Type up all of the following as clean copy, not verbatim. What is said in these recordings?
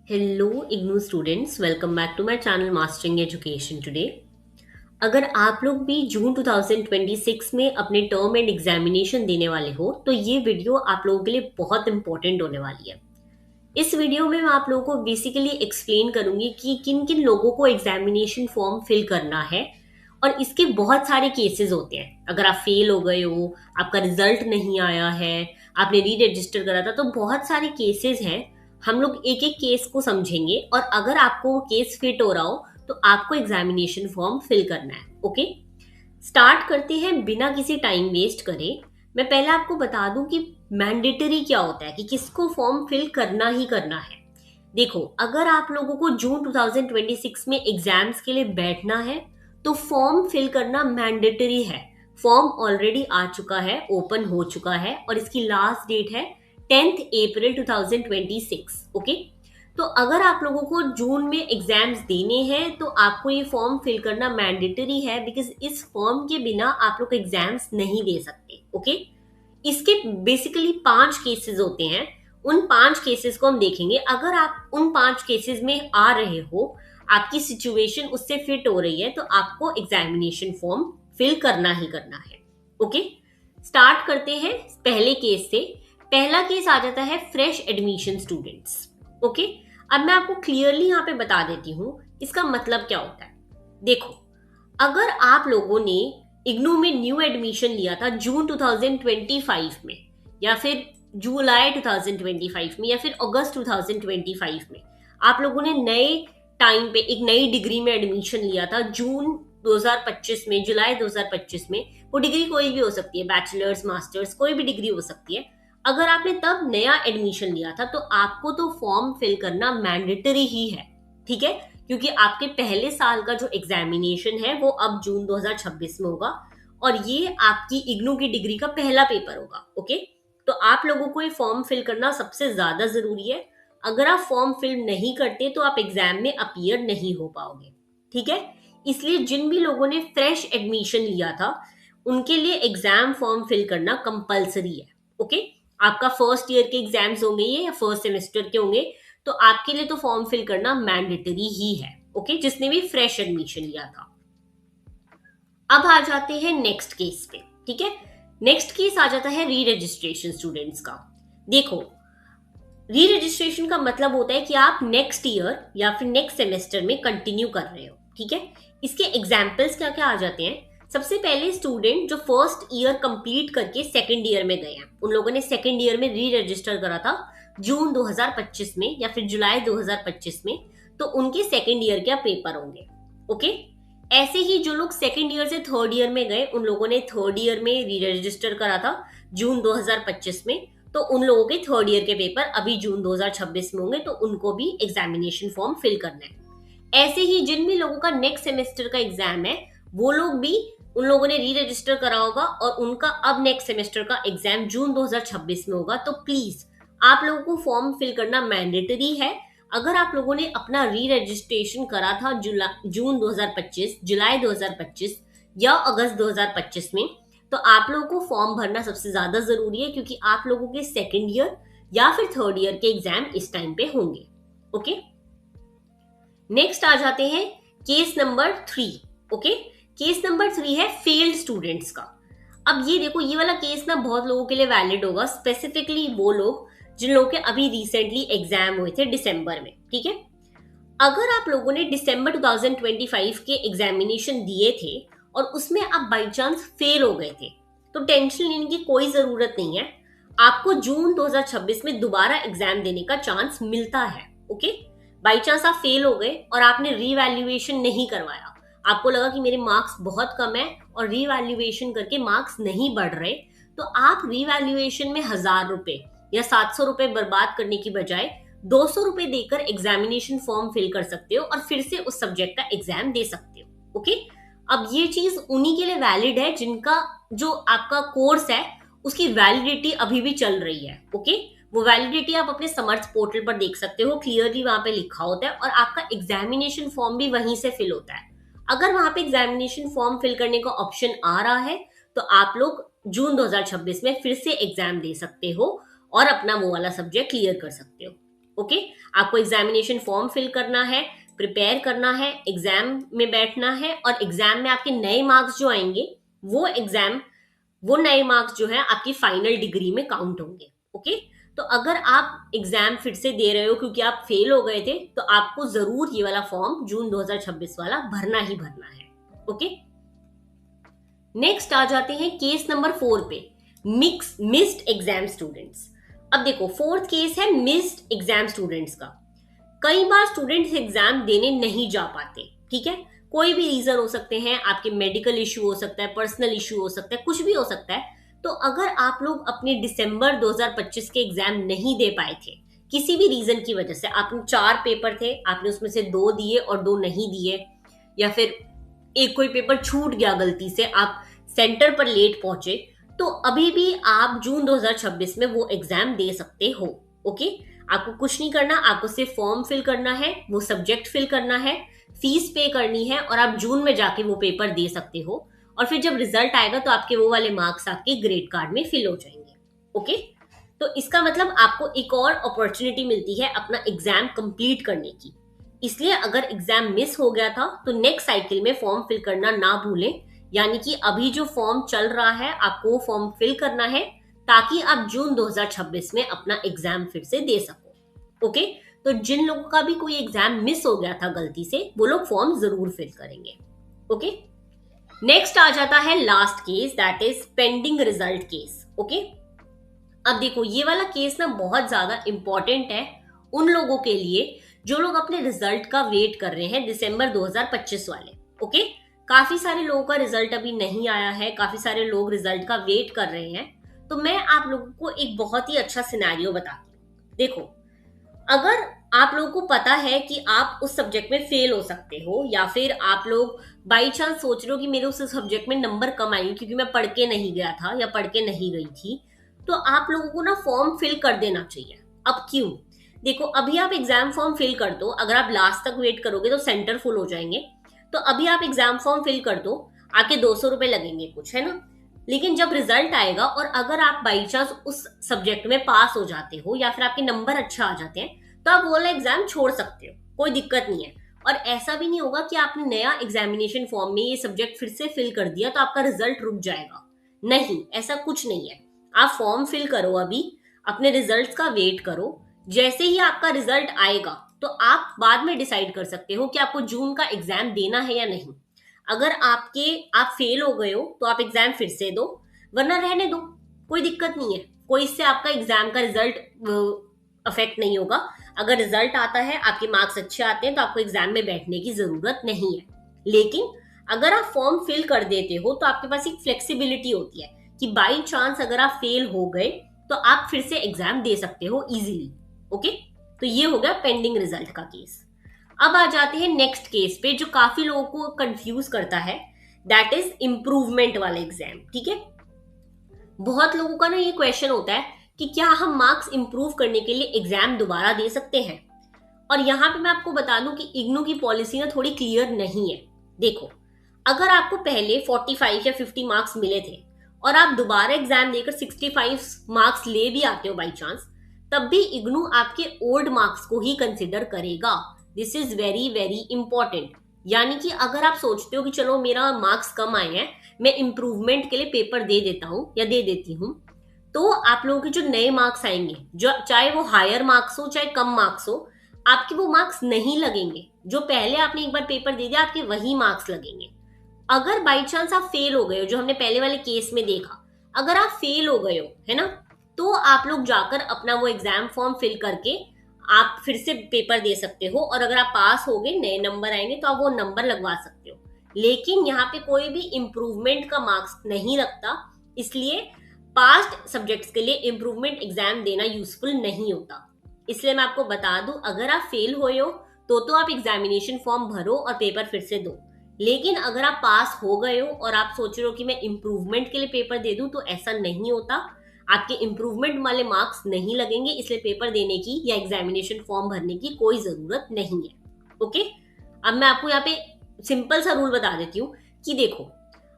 Hello IGNOU students, welcome back to my channel mastering education today. अगर आप लोग भी जून 2026 में अपने टर्म एंड एग्जामिनेशन देने वाले हो तो ये वीडियो आप लोगों के लिए बहुत इंपॉर्टेंट होने वाली है। इस वीडियो में मैं आप लोगों को बेसिकली एक्सप्लेन करूंगी कि किन किन लोगों को एग्जामिनेशन फॉर्म फिल करना है। और इसके बहुत सारे केसेस होते हैं। अगर आप फेल हो गए हो, आपका रिजल्ट नहीं आया है, आपने री रजिस्टर करा था, तो बहुत सारे केसेस हैं। हम लोग एक एक केस को समझेंगे और अगर आपको वो केस फिट हो रहा हो तो आपको एग्जामिनेशन फॉर्म फिल करना है। ओके, स्टार्ट करते हैं बिना किसी टाइम वेस्ट करे। मैं पहले आपको बता दूं कि मैंडेटरी क्या होता है, कि किसको फॉर्म फिल करना ही करना है। देखो, अगर आप लोगों को जून 2026 में एग्जाम्स के लिए बैठना है तो फॉर्म फिल करना मैंडेटरी है। फॉर्म ऑलरेडी आ चुका है, ओपन हो चुका है और इसकी लास्ट डेट है 10th अप्रैल 2026। ओके, तो अगर आप लोगों को जून में एग्जाम्स देने हैं तो आपको ये फॉर्म फिल करना मैंडेटरी है, बिकॉज इस फॉर्म के बिना आप लोग एग्जाम्स नहीं दे सकते। ओके, इसके बेसिकली 5 केसेस होते हैं। उन 5 केसेस को हम देखेंगे। अगर आप उन 5 केसेस में आ रहे हो, आपकी सिचुएशन उससे फिट हो रही है, तो आपको एग्जामिनेशन फॉर्म फिल करना ही करना है। ओके, स्टार्ट करते हैं पहले केस से। पहला केस आ जाता है फ्रेश एडमिशन स्टूडेंट्स। ओके, अब मैं आपको क्लियरली यहाँ पे बता देती हूँ इसका मतलब क्या होता है। देखो, अगर आप लोगों ने इग्नू में न्यू एडमिशन लिया था जून 2025 में, या फिर जुलाई 2025 में, या फिर अगस्त 2025 में, आप लोगों ने नए टाइम पे एक नई डिग्री में एडमिशन लिया था जून 2025 में, जुलाई 2025 में। वो डिग्री कोई भी हो सकती है, बैचलर्स, मास्टर्स, कोई भी डिग्री हो सकती है। अगर आपने तब नया एडमिशन लिया था तो आपको तो फॉर्म फिल करना मैंडेटरी ही है। ठीक है, क्योंकि आपके पहले साल का जो एग्जामिनेशन है वो अब जून 2026 में होगा और ये आपकी इग्नू की डिग्री का पहला पेपर होगा। ओके, तो आप लोगों को ये फॉर्म फिल करना सबसे ज्यादा जरूरी है। अगर आप फॉर्म फिल नहीं करते तो आप एग्जाम में अपीयर नहीं हो पाओगे। ठीक है, इसलिए जिन भी लोगों ने फ्रेश एडमिशन लिया था उनके लिए एग्जाम फॉर्म फिल करना कंपलसरी है। ओके, आपका फर्स्ट ईयर के एग्जाम्स होंगे ये, या फर्स्ट सेमेस्टर के होंगे, तो आपके लिए तो फॉर्म फिल करना मैंडेटरी ही है। ओके, जिसने भी फ्रेश एडमिशन लिया था। अब आ जाते हैं नेक्स्ट केस पे। ठीक है, नेक्स्ट केस आ जाता है री रजिस्ट्रेशन स्टूडेंट्स का। देखो, री रजिस्ट्रेशन का मतलब होता है कि आप नेक्स्ट ईयर या फिर नेक्स्ट सेमेस्टर में कंटिन्यू कर रहे हो। ठीक है, इसके एग्जाम्पल्स क्या क्या आ जाते हैं। सबसे पहले स्टूडेंट जो फर्स्ट ईयर कंप्लीट करके सेकंड ईयर में गए हैं, उन लोगों ने सेकंड ईयर में री रजिस्टर करा था जून 2025 में या फिर जुलाई 2025 में, तो उनके सेकंड ईयर के पेपर होंगे। ओके, ऐसे ही जो लोग सेकंड ईयर से थर्ड ईयर में गए, उन लोगों ने थर्ड ईयर में री रजिस्टर करा था जून 2025 में, तो उन लोगों के थर्ड ईयर के पेपर अभी जून 2026 में होंगे, तो उनको भी एग्जामिनेशन फॉर्म फिल करना है। ऐसे ही जिन भी लोगों का नेक्स्ट सेमेस्टर का एग्जाम है, वो लोग भी, उन लोगों ने री रजिस्टर करा होगा और उनका अब नेक्स्ट सेमेस्टर का एग्जाम जून 2026 में होगा। तो प्लीज आप लोगों को फॉर्म फिल करना मैंडेटरी है। अगर आप लोगों ने अपना री रजिस्ट्रेशन करा था जून 2025, जुलाई 2025 या अगस्त 2025 में, तो आप लोगों को फॉर्म भरना सबसे ज्यादा जरूरी है, क्योंकि आप लोगों के सेकेंड ईयर या फिर थर्ड ईयर के एग्जाम इस टाइम पे होंगे। ओके, नेक्स्ट आ जाते हैं case number 3। Okay, case number 3 है फेल्ड स्टूडेंट्स का। अब ये देखो, ये वाला केस ना बहुत लोगों के लिए वैलिड होगा, स्पेसिफिकली वो लोग जिन लोगों के अभी रिसेंटली एग्जाम हुए थे दिसंबर में। ठीक है, अगर आप लोगों ने दिसंबर 2025 के एग्जामिनेशन दिए थे और उसमें आप बाई चांस फेल हो गए थे, तो टेंशन लेने की कोई जरूरत नहीं है। आपको जून 2026 में दोबारा एग्जाम देने का चांस मिलता है। ओके, बाई चांस आप फेल हो गए और आपने रीवैल्यूएशन नहीं करवाया, आपको लगा कि मेरे मार्क्स बहुत कम है और रीवैल्यूएशन करके मार्क्स नहीं बढ़ रहे, तो आप रीवैल्यूएशन में 1,000 रुपए या 700 रुपए बर्बाद करने की बजाय 200 रुपए देकर एग्जामिनेशन फॉर्म फिल कर सकते हो और फिर से उस सब्जेक्ट का एग्जाम दे सकते हो। ओके, अब ये चीज उन्हीं के लिए वैलिड है जिनका जो आपका कोर्स है उसकी वैलिडिटी अभी भी चल रही है। ओके, वो वैलिडिटी आप अपने समर्थ पोर्टल पर देख सकते हो, क्लियरली वहां पे लिखा होता है और आपका एग्जामिनेशन फॉर्म भी वहीं से फिल होता है। अगर वहां पे एग्जामिनेशन फॉर्म फिल करने का ऑप्शन आ रहा है तो आप लोग जून 2026 में फिर से एग्जाम दे सकते हो और अपना वो वाला सब्जेक्ट क्लियर कर सकते हो। ओके, आपको एग्जामिनेशन फॉर्म फिल करना है, प्रिपेयर करना है, एग्जाम में बैठना है, और एग्जाम में आपके नए मार्क्स जो आएंगे वो नए मार्क्स जो है आपकी फाइनल डिग्री में काउंट होंगे। ओके, तो अगर आप एग्जाम फिर से दे रहे हो क्योंकि आप फेल हो गए थे, तो आपको जरूर ये वाला फॉर्म जून 2026 वाला भरना ही भरना है। ओके, नेक्स्ट आ जाते हैं केस नंबर 4 पे, मिस्ड एग्जाम स्टूडेंट्स। अब देखो, फोर्थ केस है मिस्ड एग्जाम स्टूडेंट्स का। कई बार स्टूडेंट्स एग्जाम देने नहीं जा पाते, ठीक है, कोई भी रीजन हो सकते हैं, आपके मेडिकल इश्यू हो सकता है, पर्सनल इश्यू हो सकता है, कुछ भी हो सकता है। तो अगर आप लोग अपने दिसंबर 2025 के एग्जाम नहीं दे पाए थे किसी भी रीजन की वजह से, आपने 4 पेपर थे, आपने उसमें से 2 दिए और 2 नहीं दिए, या फिर एक कोई पेपर छूट गया गलती से, आप सेंटर पर लेट पहुंचे, तो अभी भी आप जून 2026 में वो एग्जाम दे सकते हो। ओके, आपको कुछ नहीं करना, आपको सिर्फ फॉर्म फिल करना है, वो सब्जेक्ट फिल करना है, फीस पे करनी है, और आप जून में जाके वो पेपर दे सकते हो। और फिर जब रिजल्ट आएगा तो आपके वो वाले मार्क्स आपके ग्रेड कार्ड में फिल हो जाएंगे। ओके, तो इसका मतलब आपको एक और अपॉर्चुनिटी मिलती है अपना एग्जाम कंप्लीट करने की। इसलिए अगर एग्जाम मिस हो गया था तो नेक्स्ट साइकिल में फॉर्म फिल करना ना भूलें, यानी कि अभी जो फॉर्म चल रहा है आपको वो फॉर्म फिल करना है, ताकि आप जून 2026 में अपना एग्जाम फिर से दे सको। ओके, तो जिन लोगों का भी कोई एग्जाम मिस हो गया था गलती से, वो लोग फॉर्म जरूर फिल करेंगे। ओके, नेक्स्ट आ जाता है last case, that is pending result case. Okay, अब देखो, ये वाला केस ना बहुत ज्यादा इंपॉर्टेंट है उन लोगों के लिए जो लोग अपने रिजल्ट का वेट कर रहे हैं दिसंबर 2025 वाले। ओके, काफी सारे लोगों का रिजल्ट अभी नहीं आया है, काफी सारे लोग रिजल्ट का वेट कर रहे हैं। तो मैं आप लोगों को एक बहुत ही अच्छा सिनेरियो बताती हूँ। देखो, अगर आप लोगों को पता है कि आप उस सब्जेक्ट में फेल हो सकते हो, या फिर आप लोग बाई चांस सोच रहे हो कि मेरे उस सब्जेक्ट में नंबर कम आएंगे क्योंकि मैं पढ़ के नहीं गया था या पढ़ के नहीं गई थी, तो आप लोगों को ना फॉर्म फिल कर देना चाहिए। अब क्यों? देखो, अभी आप एग्जाम फॉर्म फिल कर दो, अगर आप लास्ट तक वेट करोगे तो सेंटर फुल हो जाएंगे। तो अभी आप एग्जाम फॉर्म फिल कर दो, आपके 200 रुपए लगेंगे कुछ, है ना। लेकिन जब रिजल्ट आएगा और अगर आप बाई चांस उस सब्जेक्ट में पास हो जाते हो या फिर आपके नंबर अच्छा आ जाते हैं, तो आप वो वाला एग्जाम छोड़ सकते हो, कोई दिक्कत नहीं है। और ऐसा भी नहीं होगा कि आपने नया एग्जामिनेशन फॉर्म में ये सब्जेक्ट फिर से फिल कर दिया तो आपका रिजल्ट रुक जाएगा। नहीं, ऐसा कुछ नहीं है। आप फॉर्म फिल करो, अभी अपने रिजल्ट का वेट करो, जैसे ही आपका रिजल्ट आएगा तो आप बाद में डिसाइड कर सकते हो कि आपको जून का एग्जाम देना है या नहीं। अगर आप फेल हो गए हो तो आप एग्जाम फिर से दो, वरना रहने दो, कोई दिक्कत नहीं है। कोई इससे आपका एग्जाम का रिजल्ट अफेक्ट नहीं होगा। अगर रिजल्ट आता है, आपके मार्क्स अच्छे आते हैं, तो आपको एग्जाम में बैठने की जरूरत नहीं है। लेकिन अगर आप फॉर्म फिल कर देते हो तो आपके पास एक फ्लेक्सिबिलिटी होती है कि बाई चांस अगर आप फेल हो गए तो आप फिर से एग्जाम दे सकते हो इजीली। ओके, तो ये हो गया पेंडिंग रिजल्ट का केस। अब आ जाते हैं नेक्स्ट केस पे, जो काफी लोगों को कंफ्यूज करता है, दैट इज इम्प्रूवमेंट वाला एग्जाम। ठीक है, बहुत लोगों का ना ये क्वेश्चन होता है कि क्या हम मार्क्स इंप्रूव करने के लिए एग्जाम दोबारा दे सकते हैं। और यहाँ पे मैं आपको बता दूं कि इग्नू की पॉलिसी ना थोड़ी क्लियर नहीं है। देखो, अगर आपको पहले 45 या 50 मार्क्स मिले थे और आप दोबारा एग्जाम देकर 65 मार्क्स ले भी आते हो बाई चांस, तब भी इग्नू आपके ओल्ड मार्क्स को ही कंसिडर करेगा। This is very very important. यानी कि अगर आप सोचते हो कि चलो मेरा मार्क्स कम आए हैं, मैं इंप्रूवमेंट के लिए पेपर दे देता हूं या दे देती हूं, तो आप लोगों के जो नए मार्क्स आएंगे, जो चाहे वो हायर मार्क्स हो चाहे कम मार्क्स हो, आपके वो मार्क्स नहीं लगेंगे। जो पहले आपने एक बार पेपर दे दिया, आपके वही मार्क्स लगेंगे। अगर बाई चांस आप फेल हो गए हो, जो हमने पहले वाले केस में देखा, अगर आप फेल हो गए हो, है ना, तो आप लोग जाकर अपना वो एग्जाम फॉर्म फिल करके आप फिर से पेपर दे सकते हो, और अगर आप पास हो गए, नए नंबर आएंगे, तो आप वो नंबर लगवा सकते हो। लेकिन यहाँ पे कोई भी इंप्रूवमेंट का मार्क्स नहीं लगता, इसलिए पास्ट सब्जेक्ट्स के लिए इंप्रूवमेंट एग्जाम देना यूजफुल नहीं होता। इसलिए मैं आपको बता दूं, अगर आप फेल हुए हो तो आप एग्जामिनेशन फॉर्म भरो और पेपर फिर से दो। लेकिन अगर आप पास हो गए हो और आप सोच रहे हो कि मैं इंप्रूवमेंट के लिए पेपर दे दूं, तो ऐसा नहीं होता। आपके इंप्रूवमेंट वाले मार्क्स नहीं लगेंगे, इसलिए पेपर देने की या एग्जामिनेशन फॉर्म भरने की कोई जरूरत नहीं है। ओके, अब मैं आपको यहाँ पे सिंपल सा रूल बता देती हूँ कि देखो,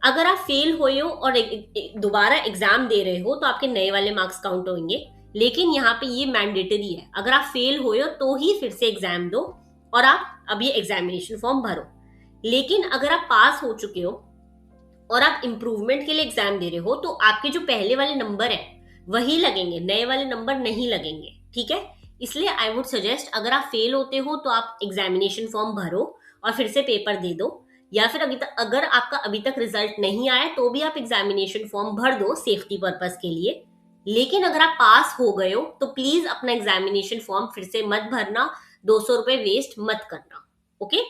अगर आप फेल हुए हो और दोबारा एग्जाम दे रहे हो तो आपके नए वाले मार्क्स काउंट होंगे। लेकिन यहाँ पे ये मैंडेटरी है, अगर आप फेल हुए हो तो ही फिर से एग्जाम दो और आप अब ये एग्जामिनेशन फॉर्म भरो। लेकिन अगर आप पास हो चुके हो और आप इंप्रूवमेंट के लिए एग्जाम दे रहे हो तो आपके जो पहले वाले नंबर है वही लगेंगे, नए वाले नंबर नहीं लगेंगे, ठीक है। इसलिए आई वुड सजेस्ट, अगर आप फेल होते हो तो आप एग्जामिनेशन फॉर्म भरो और फिर से पेपर दे दो, या फिर अगर आपका अभी तक रिजल्ट नहीं आया तो भी आप एग्जामिनेशन फॉर्म भर दो सेफ्टी पर्पस के लिए। लेकिन अगर आप पास हो गए हो तो प्लीज अपना एग्जामिनेशन फॉर्म फिर से मत भरना, 200 रुपए वेस्ट मत करना, ओके।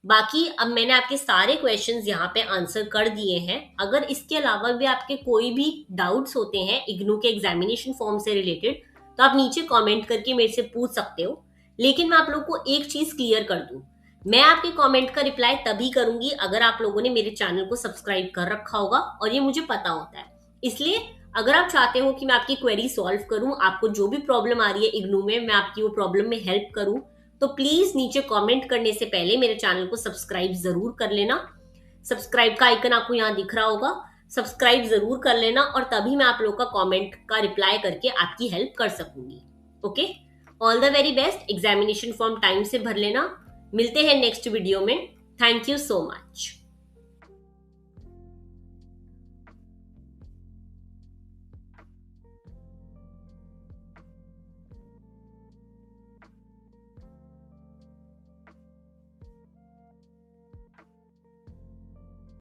बाकी अब मैंने आपके सारे क्वेश्चंस यहाँ पे आंसर कर दिए हैं। अगर इसके अलावा भी आपके कोई भी डाउट्स होते हैं इग्नू के एग्जामिनेशन फॉर्म से रिलेटेड तो आप नीचे कमेंट करके मेरे से पूछ सकते हो। लेकिन मैं आप लोगों को एक चीज क्लियर कर दूं, मैं आपके कमेंट का रिप्लाई तभी करूंगी अगर आप लोगों ने मेरे चैनल को सब्सक्राइब कर रखा होगा और ये मुझे पता होता है। इसलिए अगर आप चाहते हो कि मैं आपकी क्वेरी सॉल्व करूं, आपको जो भी प्रॉब्लम आ रही है इग्नू में, मैं आपकी वो प्रॉब्लम में हेल्प करूं, तो प्लीज नीचे कमेंट करने से पहले मेरे चैनल को सब्सक्राइब जरूर कर लेना। सब्सक्राइब का आइकन आपको यहाँ दिख रहा होगा, सब्सक्राइब जरूर कर लेना और तभी मैं आप लोग का कमेंट का रिप्लाई करके आपकी हेल्प कर सकूंगी, okay. All the very best, examination form time से भर लेना। मिलते हैं नेक्स्ट वीडियो में। Thank you so much.